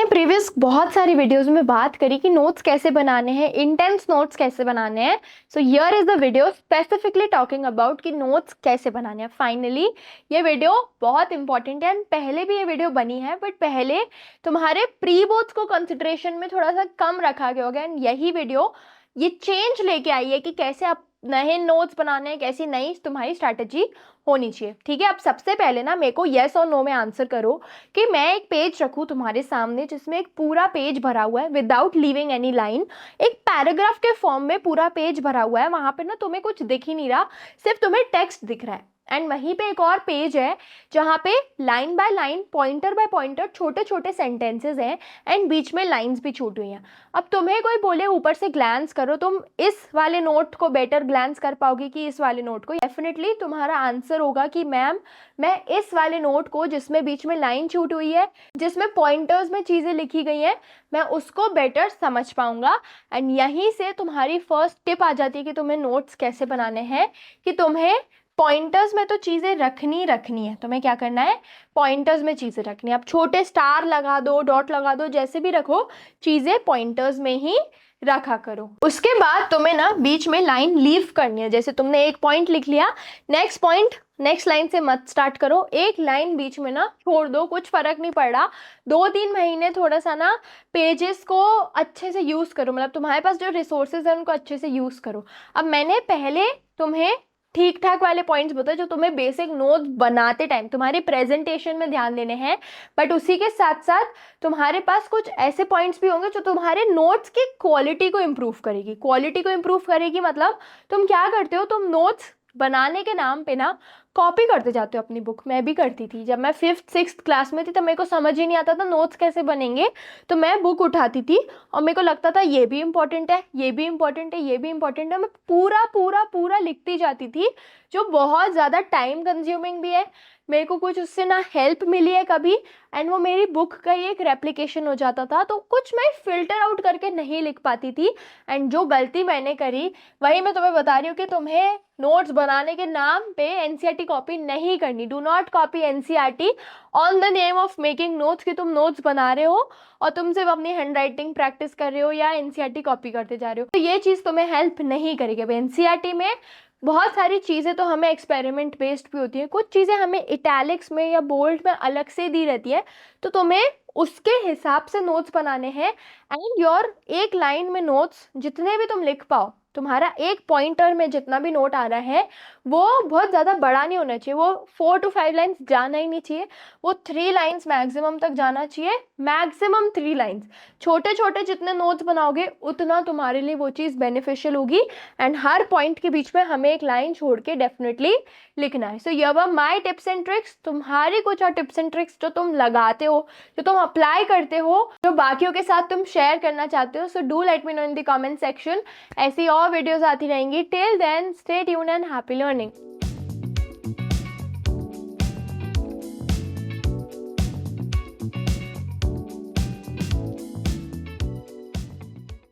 Previous बहुत सारी videos में बात करी कि नोट्स कैसे बनाने हैं, इंटेंस नोट्स कैसे बनाने हैं। So here is the video specifically talking about कि नोट्स कैसे बनाने हैं। फाइनली ये वीडियो बहुत इंपॉर्टेंट है एंड पहले भी ये वीडियो बनी है, बट पहले तुम्हारे प्री बोर्ड्स को कंसिडरेशन में थोड़ा सा कम रखा गया होगा एंड यही वीडियो ये चेंज लेके आई है कि कैसे आप नए नोट्स बनाने हैं, कैसी नई तुम्हारी स्ट्रैटेजी होनी चाहिए। ठीक है, अब सबसे पहले ना मेरे को येस और नो में आंसर करो कि मैं एक पेज रखूँ तुम्हारे सामने जिसमें एक पूरा पेज भरा हुआ है विदाउट लीविंग एनी लाइन, एक पैराग्राफ के फॉर्म में पूरा पेज भरा हुआ है। वहां पे ना तुम्हें कुछ दिख ही नहीं रहा, सिर्फ तुम्हें टेक्स्ट दिख रहा है। एंड वहीं पे एक और पेज है जहाँ पे line by line, pointer by pointer छोटे छोटे सेंटेंसेस हैं एंड बीच में लाइंस भी छूटी हुई हैं। अब तुम्हें कोई बोले ऊपर से ग्लैंस करो, तुम इस वाले नोट को बेटर ग्लैंस कर पाओगे कि इस वाले नोट को? डेफिनेटली तुम्हारा आंसर होगा कि मैम मैं इस वाले नोट को जिसमें बीच में लाइन छूट हुई है, जिसमें पॉइंटर्स में चीज़ें लिखी गई हैं, मैं उसको बेटर समझ पाऊंगा। एंड यहीं से तुम्हारी फर्स्ट टिप आ जाती है कि तुम्हें नोट्स कैसे बनाने हैं, कि तुम्हें पॉइंटर्स में तो चीज़ें रखनी है। तुम्हें क्या करना है? पॉइंटर्स में चीज़ें रखनी है। अब छोटे स्टार लगा दो, डॉट लगा दो, जैसे भी रखो, चीज़ें पॉइंटर्स में ही रखा करो। उसके बाद तुम्हें ना बीच में लाइन लीव करनी है। जैसे तुमने एक पॉइंट लिख लिया, नेक्स्ट पॉइंट नेक्स्ट लाइन से मत स्टार्ट करो, एक लाइन बीच में ना छोड़ दो, कुछ फर्क नहीं पड़ रहा। 2-3 महीने थोड़ा सा ना पेजेस को अच्छे से यूज़ करो, मतलब तुम्हारे पास जो रिसोर्सेज है उनको अच्छे से यूज़ करो। अब मैंने पहले तुम्हें ठीक ठाक वाले पॉइंट्स बताए जो तुम्हें बेसिक नोट्स बनाते टाइम तुम्हारे प्रेजेंटेशन में ध्यान देने हैं, बट उसी के साथ साथ तुम्हारे पास कुछ ऐसे पॉइंट्स भी होंगे जो तुम्हारे नोट्स की क्वालिटी को इम्प्रूव करेगी। क्वालिटी को इम्प्रूव करेगी मतलब तुम क्या करते हो, तुम नोट्स बनाने के नाम पे ना कॉपी करते जाते हो अपनी बुक। मैं भी करती थी, जब मैं 5th-6th क्लास में थी तब मेरे को समझ ही नहीं आता था नोट्स कैसे बनेंगे, तो मैं बुक उठाती थी और मेरे को लगता था ये भी इम्पोर्टेंट है, ये भी इम्पोर्टेंट है, ये भी इम्पोर्टेंट है। मैं पूरा पूरा पूरा लिखती जाती थी, जो बहुत ज़्यादा टाइम कंज्यूमिंग भी है। मेरे को कुछ उससे ना हेल्प मिली है कभी, एंड वो मेरी बुक का ही एक रेप्लिकेशन हो जाता था, तो कुछ मैं फिल्टर आउट करके नहीं लिख पाती थी। एंड जो गलती मैंने करी वही मैं तुम्हें बता रही हूँ कि तुम्हें नोट्स बनाने के नाम पे एनसीईआरटी कॉपी नहीं करनी। Do not copy NCERT on the name of making notes, कि तुम नोट्स बना रहे हो और तुम सिर्फ अपनी हैंड राइटिंग प्रैक्टिस कर रहे हो या एनसीईआरटी कॉपी करते जा रहे हो, तो ये चीज़ तुम्हें हेल्प नहीं करेगी। अब एनसीईआरटी में बहुत सारी चीज़ें तो हमें एक्सपेरिमेंट बेस्ड भी होती है, कुछ चीज़ें हमें इटैलिक्स में या बोल्ड में अलग से दी रहती है, तो तुम्हें उसके हिसाब से नोट्स बनाने हैं। एंड योर एक लाइन में नोट्स जितने भी तुम लिख पाओ, तुम्हारा एक पॉइंटर में जितना भी नोट आ रहा है वो बहुत ज़्यादा बड़ा नहीं होना चाहिए, वो 4 to 5 लाइन्स जाना ही नहीं चाहिए, वो 3 लाइन्स मैक्सिमम तक जाना चाहिए, मैक्सिमम 3 लाइन्स। छोटे छोटे जितने नोट्स बनाओगे उतना तुम्हारे लिए वो चीज़ बेनिफिशियल होगी। एंड हर पॉइंट के बीच में हमें एक लाइन छोड़ के डेफिनेटली लिखना है। सो ये वर माई टिप्स एंड ट्रिक्स। तुम्हारी कुछ और टिप्स एंड ट्रिक्स जो तुम लगाते हो, जो तुम अप्लाई करते हो, जो बाकियों के साथ तुम शेयर करना चाहते हो, so do let me know in the comment section. ऐसी और वीडियोस आती रहेंगी। Till then stay tuned and happy learning.